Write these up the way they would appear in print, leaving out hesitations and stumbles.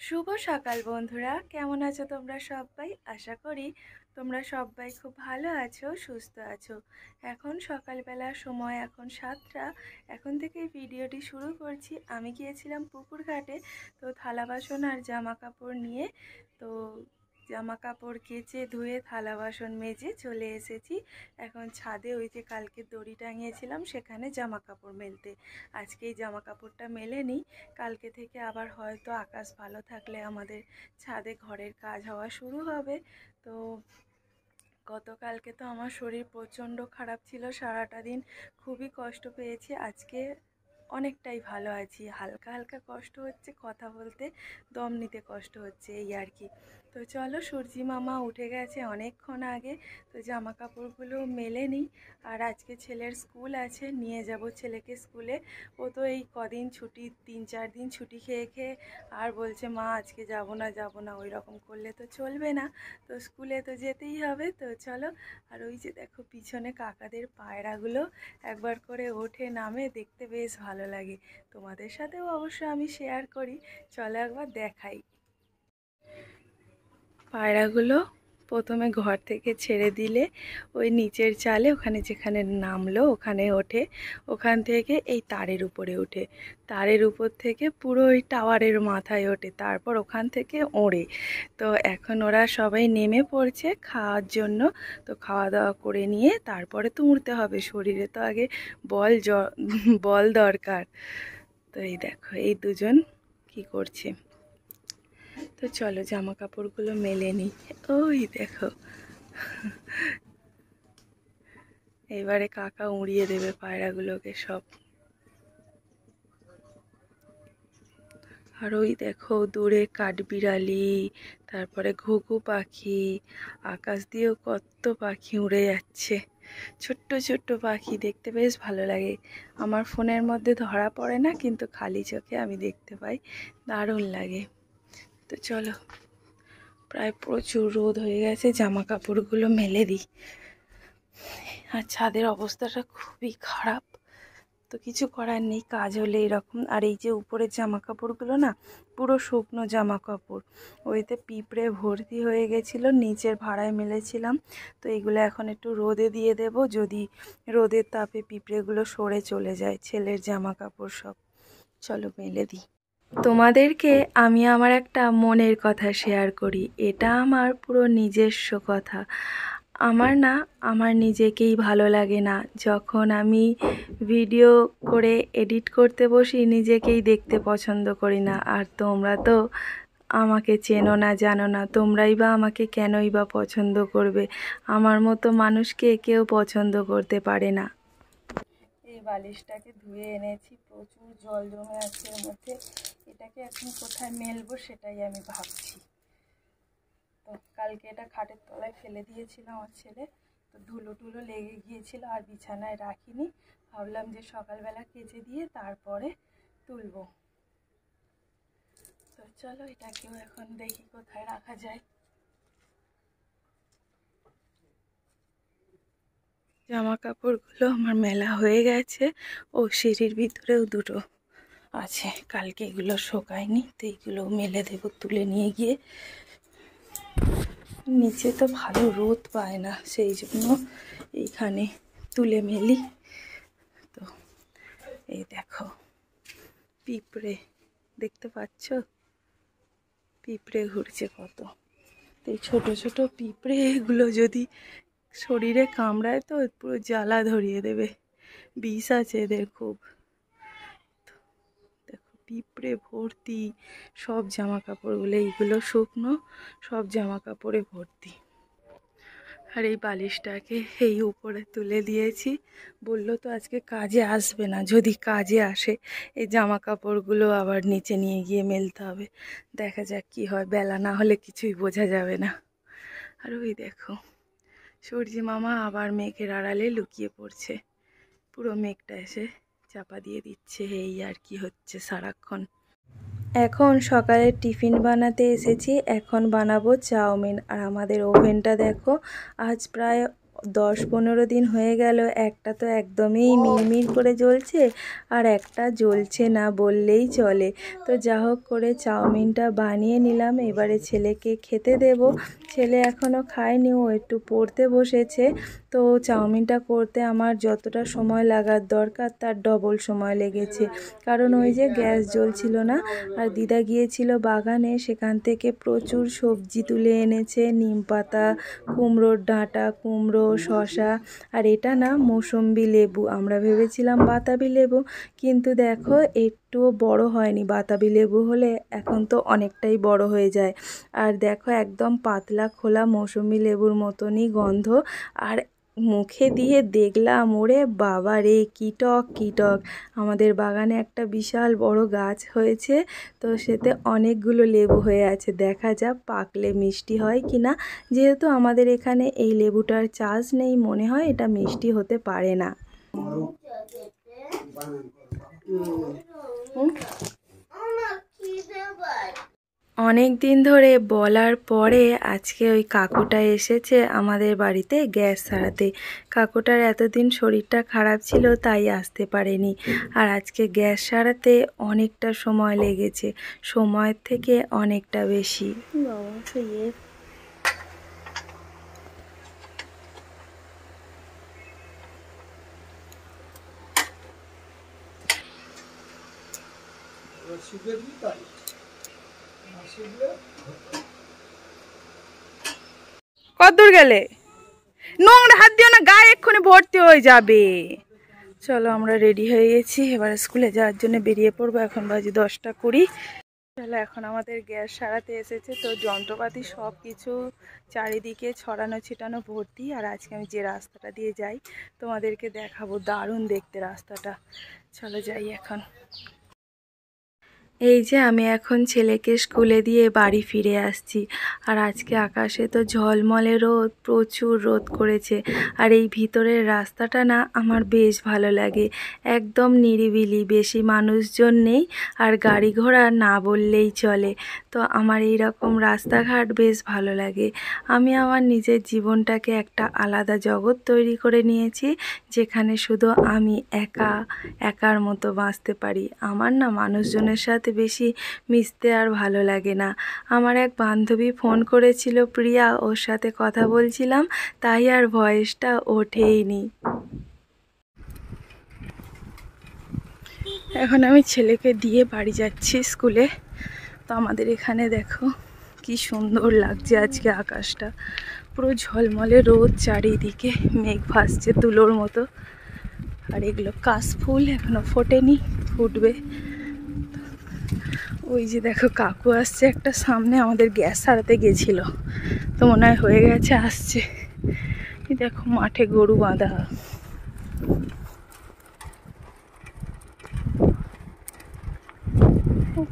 শুভ সকাল বন্ধুরা, কেমন আছো তোমরা সবাই? আশা করি তোমরা সবাই খুব ভালো আছো, সুস্থ আছো। এখন সকালবেলার সময়, এখন 7টা। এখন থেকেই ভিডিওটি শুরু করছি। আমি গিয়েছিলাম পুকুর ঘাটে, তো থালা বাসন আর জামা কাপড় নিয়ে। তো জামা কাপড় কেচে ধুয়ে থালা বাসন মেজে চলে এসেছি এখন ছাদে। ওই যে কালকে দড়ি টাঙিয়েছিলাম সেখানে জামা কাপড় মেলতে। আজকে এই জামা কাপড়টা মেলে নিই, কালকে থেকে আবার হয়তো আকাশ ভালো থাকলে আমাদের ছাদে ঘরের কাজ হওয়া শুরু হবে। তো গতকালকে তো আমার শরীর প্রচণ্ড খারাপ ছিল, সারাটা দিন খুবই কষ্ট পেয়েছি। আজকে অনেকটাই ভালো আছি, হালকা হালকা কষ্ট হচ্ছে, কথা বলতে দম নিতে কষ্ট হচ্ছে, এই আর কি। তো চলো, সূর্যি মামা উঠে গেছে অনেকক্ষণ আগে, তো জামা কাপড়গুলো মেলে নিই। আর আজকে ছেলের স্কুল আছে, নিয়ে যাব ছেলেকে স্কুলে। ও তো এই কদিন ছুটি, 3-4 দিন ছুটি খেয়ে খেয়ে আর বলছে মা আজকে যাব না, ওই রকম করলে তো চলবে না। তো স্কুলে তো যেতেই হবে, তো চলো। আর ওই যে দেখো পিছনে কাকাদের পায়রাগুলো একবার করে ওঠে নামে, দেখতে বেশ ভালো লাগে। তোমাদের সাথেও অবশ্য আমি শেয়ার করি, চলো একবার দেখাই। পায়রাগুলো প্রথমে ঘর থেকে ছেড়ে দিলে ওই নিচের চালে, ওখানে যেখানে নামলো ওখানে ওঠে, ওখান থেকে এই তারের উপরে ওঠে, তারের উপর থেকে পুরো ওই টাওয়ারের মাথায় ওঠে, তারপর ওখান থেকে ওড়ে। তো এখন ওরা সবাই নেমে পড়ছে খাওয়ার জন্য। তো খাওয়া দাওয়া করে নিয়ে তারপরে তো উড়তে হবে, শরীরে তো আগে বল দরকার। তো এই দেখো এই দুজন কি করছে। তো চলো জামা কাপড়গুলো মেলে নিই। ওই দেখো, এবারে কাকা উড়িয়ে দেবে পায়রাগুলোকে সব। আর ওই দেখো দূরে কাঠবিড়ালি, তারপরে ঘুঘু পাখি, আকাশ দিয়েও কত পাখি উড়ে যাচ্ছে, ছোট্ট ছোট্ট পাখি, দেখতে বেশ ভালো লাগে। আমার ফোনের মধ্যে ধরা পড়ে না, কিন্তু খালি চোখে আমি দেখতে পাই, দারুণ লাগে। তো চলো, প্রায় প্রচুর রোদ হয়ে গেছে, জামা কাপড়গুলো মেলে দিই। আর ছাদের অবস্থাটা খুবই খারাপ, তো কিছু করার নেই, কাজ হলে এরকম। আর এই যে উপরের জামা কাপড়গুলো না, পুরো শুকনো জামা কাপড়, ওইতে পিঁপড়ে ভর্তি হয়ে গেছিলো, নিচের ভাড়ায় মেলেছিলাম। তো এইগুলো এখন একটু রোদে দিয়ে দেব, যদি রোদের তাপে পিঁপড়েগুলো সরে চলে যায়। ছেলের জামা কাপড় সব, চলো মেলে দিই। তোমাদেরকে আমি আমার একটা মনের কথা শেয়ার করি, এটা আমার পুরো নিজস্ব কথা। আমার নিজেকেই ভালো লাগে না, যখন আমি ভিডিও করে এডিট করতে বসি নিজেকেই দেখতে পছন্দ করি না। আর তোমরা তো আমাকে চেনো না, জানো না, তোমরাই বা আমাকে কেনই বা পছন্দ করবে? আমার মতো মানুষকে কেউ পছন্দ করতে পারে না। এই বালিশটাকে ধুয়ে এনেছি, প্রচুর জল জমে আছে এর মধ্যে, এটাকে এখন কোথায় মেলবো সেটাই আমি ভাবছি। তো কালকে এটা খাটের তলায় ফেলে দিয়েছিল আমার ছেলে, তো ধুলো টুলো লেগে গিয়েছিল, আর বিছানায় রাখিনি, ভাবলাম যে সকালবেলা কেচে দিয়ে তারপরে তুলবো। তো চলো এটাকেও এখন দেখি কোথায় রাখা যায়। জামা কাপড়গুলো আমার মেলা হয়ে গেছে, ও সিঁড়ির ভিতরেও দুটো আছে, কালকে এগুলো শোকায়নি, তো এইগুলো মেলে দেবো তুলে নিয়ে গিয়ে। নিচে তো ভালো রোদ পায় না, সেই জন্য এইখানে তুলে মেলি। তো এই দেখো পিঁপড়ে, দেখতে পাচ্ছ পিঁপড়ে ঘুরছে কত। তো এই ছোটো ছোটো পিঁপড়ে, এগুলো যদি শরীরে কামড়ায় তো পুরো জ্বালা ধরিয়ে দেবে, বিষ আছে এদের খুব। দেখো পিঁপড়ে ভর্তি, সব জামা কাপড়গুলো, এইগুলো শুকনো, সব জামা কাপড়ে ভর্তি। আর এই বালিশটাকে এই উপরে তুলে দিয়েছি, বললো তো আজকে কাজে আসবে না, যদি কাজে আসে এই জামা কাপড়গুলো আবার নিচে নিয়ে গিয়ে মেলতে হবে। দেখা যাক কি হয়, বেলা না হলে কিছুই বোঝা যাবে না। আর ওই দেখো সূর্যি মামা আবার মেঘের আড়ালে লুকিয়ে পড়ছে, পুরো মেঘটা এসে চাপা দিয়ে দিচ্ছে, এই আর কি হচ্ছে সারাক্ষণ। এখন সকালে টিফিন বানাতে এসেছি, এখন বানাবো চাউমিন। আর আমাদের ওভেনটা দেখো, আজ প্রায় 10-15 দিন হয়ে গেল, একটা তো একদমই মিড়মিড় করে জ্বলছে আর একটা জ্বলছে না বললেই চলে। তো যা হোক করে চাউমিনটা বানিয়ে নিলাম, এবারে ছেলেকে খেতে দেব। ছেলে এখনও খায়নি, ও একটু পড়তে বসেছে। তো চাউমিনটা করতে আমার যতটা সময় লাগার দরকার তার ডবল সময় লেগেছে, কারণ ওই যে গ্যাস জ্বলছিল না। আর দিদা গিয়েছিল বাগানে, সেখান থেকে প্রচুর সবজি তুলে এনেছে, নিম পাতা, কুমড়োর ডাঁটা, কুমড়ো, শসা, আর এটা না মৌসম্বি লেবু। আমরা ভেবেছিলাম বাতাবি লেবু, কিন্তু দেখো একটুও বড় হয়নি। বাতাবি লেবু হলে এখন তো অনেকটাই বড় হয়ে যায়। আর দেখো একদম পাতলা খোলা মৌসম্বি লেবুর মতনই গন্ধ। আর মুখে দিয়ে দেখলাম, ওরে বাবা রে, কি টক কি টক। আমাদের বাগানে একটা বিশাল বড় গাছ হয়েছে, তো সেতে অনেকগুলো লেবু হয়ে আছে। দেখা যাক পাকলে মিষ্টি হয় কি না। যেহেতু আমাদের এখানে এই লেবুটার চাষ নেই, মনে হয় এটা মিষ্টি হতে পারে না। অনেক দিন ধরে বলার পরে আজকে ওই কাকুটা এসেছে আমাদের বাড়িতে গ্যাস সারাতে। কাকুটার এতদিন শরীরটা খারাপ ছিল, তাই আসতে পারেনি। আর আজকে গ্যাস সারাতে অনেকটা সময় লেগেছে, সময়ের থেকে অনেকটা বেশি। কতদূর গেলে? নোংরা হাত দিও না, গায়ে এক্ষুনি ভর্তি হয়ে যাবে। চলো আমরা রেডি হয়ে গেছি, এবার স্কুলে যাওয়ার জন্য বেরিয়ে পড়বো। এখন বাজে 10টা 20। চলো এখন আমাদের গ্যাস সারাতে এসেছে, তো যন্ত্রপাতি সব কিছু চারিদিকে ছড়ানো ছিটানো ভর্তি। আর আজকে আমি যে রাস্তাটা দিয়ে যাই তোমাদেরকে দেখাবো, দারুণ দেখতে রাস্তাটা। চলো যাই এখন। এই যে আমি এখন ছেলেকে স্কুলে দিয়ে বাড়ি ফিরে আসছি। আর আজকে আকাশে তো ঝলমলে রোদ, প্রচুর রোদ করেছে। আর এই ভিতরের রাস্তাটা না আমার বেশ ভালো লাগে, একদম নিরিবিলি, বেশি মানুষজন নেই, আর গাড়ি ঘোড়া না বললেই চলে। তো আমার এই রকম রাস্তাঘাট বেশ ভালো লাগে। আমি আমার নিজের জীবনটাকে একটা আলাদা জগৎ তৈরি করে নিয়েছি, যেখানে শুধু আমি একার মতো বাঁচতে পারি। আমার না মানুষজনের সাথে বেশি মিশতে আর ভালো লাগে না। আমার এক বান্ধবী ফোন করেছিল, প্রিয়া, ওর সাথে কথা বলছিলাম, তাই আর ভয়েসটা ওঠেইনি। এখন আমি ছেলেকে দিয়ে বাড়ি যাচ্ছি স্কুলে। তো আমাদের এখানে দেখো কি সুন্দর লাগছে আজকে আকাশটা, পুরো ঝলমলে রোদ, চারিদিকে মেঘ ভাসছে তুলোর মতো। আর এগুলো কাশফুল, এখনো ফোটেনি, ফুটবে। ওই যে দেখো কাকু আসছে একটা সামনে, আমাদের গ্যাস সারাতে গেছিল, তো মনে হয় হয়ে গেছে, আসছে। দেখো মাঠে গরু বাঁধা।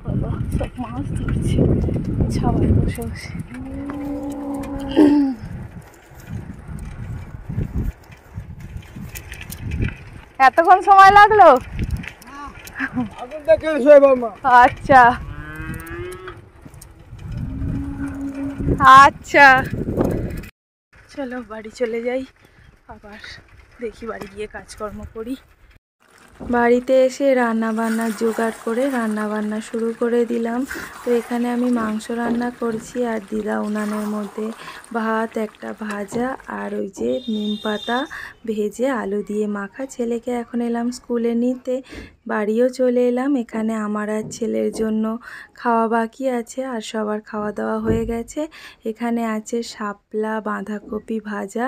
বাবা সব মাছ ধরছে ছাওয়ায় বসে বসে। এতক্ষণ সময় লাগলো? আচ্ছা আচ্ছা, চলো বাড়ি চলে যাই, আবার দেখি বাড়ি গিয়ে কাজকর্ম করি। বাড়িতে এসে রান্নাবান্না জোগাড় করে রান্নাবান্না শুরু করে দিলাম। তো এখানে আমি মাংস রান্না করছি, আর দিদা উনানের মধ্যে ভাত, একটা ভাজা, আর ওই যে নিম পাতা ভেজে আলু দিয়ে মাখা। ছেলেকে এখন এলাম স্কুলে নিতে, বাড়িও চলে এলাম। এখানে আমার আর ছেলের জন্য খাওয়া বাকি আছে, আর সবার খাওয়া দাওয়া হয়ে গেছে। এখানে আছে শাপলা, বাঁধাকপি ভাজা,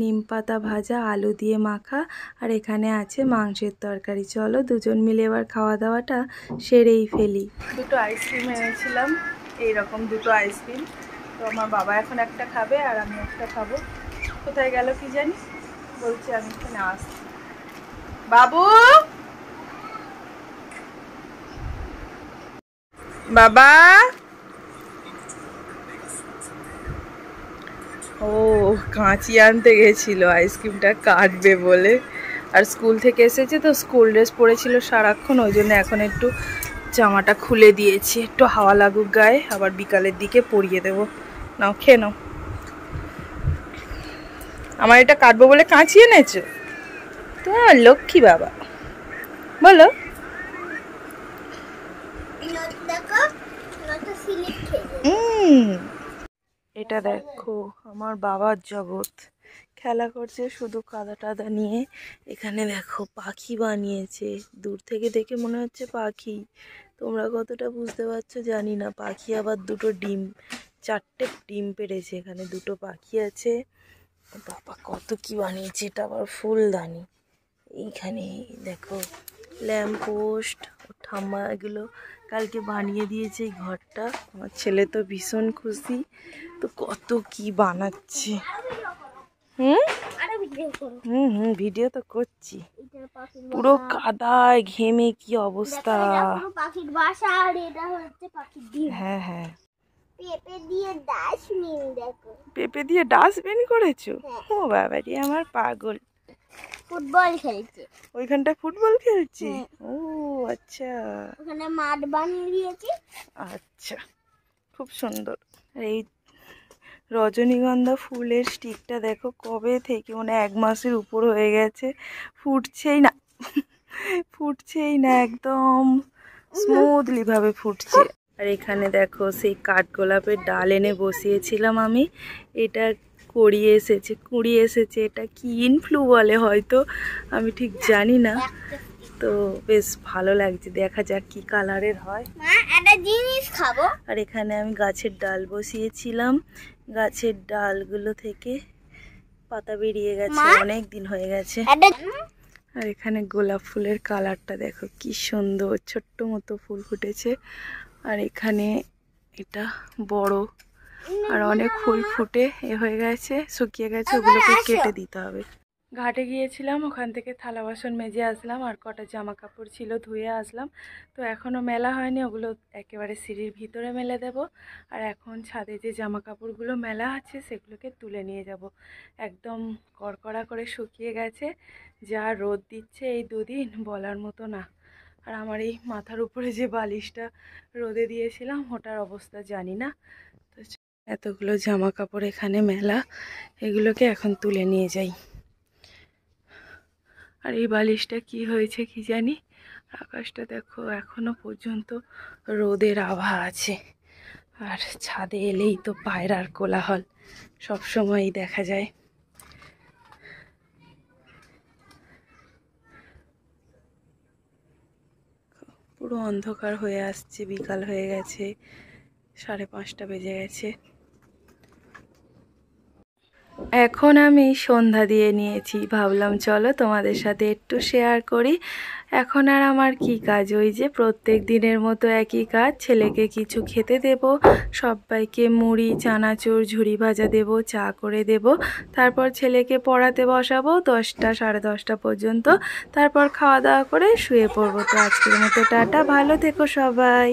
নিম পাতা ভাজা, আলু দিয়ে মাখা, আর এখানে আছে মাংসের তরকারি। চলো দুজন মিলে এবার খাওয়া দাওয়াটা সেরেই ফেলি। দুটো আইসক্রিম এনেছিলাম, এইরকম দুটো আইসক্রিম। তো আমার বাবা এখন একটা খাবে আর আমি একটা খাবো। কোথায় গেল কি জানি, বলছি আমি এখানে আসছি। বাবু, বাবা, ও কাঁচি আনতে গেছিল আইসক্রিমটা কাটবে বলে। আর স্কুল থেকে এসেছে তো স্কুল ড্রেস পরেছিল সারাক্ষণ, ওই জন্য এখন একটু জামাটা খুলে দিয়েছি, একটু হাওয়া লাগুক গায়ে, আবার বিকালের দিকে পরিয়ে দেবো। নাও খেয়ে নাও। আমার এটা কাটবো বলে কাঁচি এনেছো? তোমার লক্ষ্মী বাবা। বলো। এটা দেখো আমার বাবার জগৎ, খেলা করছে শুধু কাদা টাদা নিয়ে। এখানে দেখো পাখি বানিয়েছে, দূর থেকে দেখে মনে হচ্ছে পাখি, তোমরা কতটা বুঝতে পারছো জানি না। পাখি আবার দুটো ডিম, 4টে ডিম পেড়েছে। এখানে দুটো পাখি আছে। বাবা কত কি বানিয়েছে, এটা আবার ফুলদানি। এইখানে দেখো ল্যাম্প পোস্ট, ঠাম্মা এগুলো কালকে বানিয়ে দিয়েছে এই ঘরটা। আমার ছেলে তো ভীষণ খুশি। তো কত কি বানাচ্ছে। ভিডিও তো করছি। পুরো কাদায় ঘেমে কি অবস্থা। হ্যাঁ হ্যাঁ, পেঁপে দিয়ে ডাস্টবিন করেছো? ও বাবারি আমার পাগল। ফুটবল খেলছে ওইখানটা, ফুটবল খেলছে। ও আচ্ছা, ওখানে মাঠ বানিয়ে দিয়েছি। আচ্ছা, খুব সুন্দর। আর এই রজনীগন্ধা ফুলের স্টিকটা দেখো কবে থেকে, মানে 1 মাসের উপর হয়ে গেছে, ফুটছেই না। ফুটছেই না, একদম স্মুথলি ভাবে ফুটছে। আর এখানে দেখো সেই কাঠগোলাপের ডাল এনে বসিয়েছিলাম আমি, এটা কুড়িয়ে এসেছে। এটা কি ইনফ্লু বলে হয়তো, আমি ঠিক জানি না। তো বেশ ভালো লাগছে, দেখা যাক কি কালারের হয়। একটা জিনিস খাবো। আর এখানে আমি গাছের ডাল বসিয়েছিলাম, গাছের ডালগুলো থেকে পাতা বেরিয়ে গেছে, অনেক দিন হয়ে গেছে। আর এখানে গোলাপ ফুলের কালারটা দেখো কি সুন্দর, ছোট্ট মতো ফুল ফুটেছে। আর এখানে এটা বড়, আর অনেক ফুল ফুটে হয়ে গেছে, শুকিয়ে গেছে, ওগুলোকে কেটে দিতে হবে। ঘাটে গিয়েছিলাম, ওখান থেকে থালা বাসন মেজে আসলাম, আর কটা জামা কাপড় ছিল ধুয়ে আসলাম। তো এখনও মেলা হয়নি, ওগুলো একেবারে সিঁড়ির ভিতরে মেলে দেব। আর এখন ছাদে যে জামা কাপড়গুলো মেলা আছে সেগুলোকে তুলে নিয়ে যাব। একদম কড়কড়া করে শুকিয়ে গেছে, যা রোদ দিচ্ছে এই 2 দিন বলার মতো না। আর আমার এই মাথার উপরে যে বালিশটা রোদে দিয়েছিলাম ওটার অবস্থা জানি না। তো এতগুলো জামা কাপড় এখানে মেলা, এগুলোকে এখন তুলে নিয়ে যাই। আর এই বালিশটা কি হয়েছে কি জানি, আকাশটা দেখো এখনো পর্যন্ত রোদের আভা আছে। আর ছাদে এলেই তো পায়রার কোলাহল সবসময়ই দেখা যায়। পুরো অন্ধকার হয়ে আসছে, বিকাল হয়ে গেছে, 5:30 বেজে গেছে। এখন আমি সন্ধ্যা দিয়ে নিয়েছি, ভাবলাম চলো তোমাদের সাথে একটু শেয়ার করি। এখন আর আমার কি কাজ, ওই যে প্রত্যেক দিনের মতো একই কাজ। ছেলেকে কিছু খেতে দেব, সবাইকে মুড়ি চানাচুর ঝুরি ভাজা দেব, চা করে দেব। তারপর ছেলেকে পড়াতে বসাবো 10টা 10:30 পর্যন্ত। তারপর খাওয়া দাওয়া করে শুয়ে পড়বো। তো আজকের মতো টাটা, ভালো থেকো সবাই।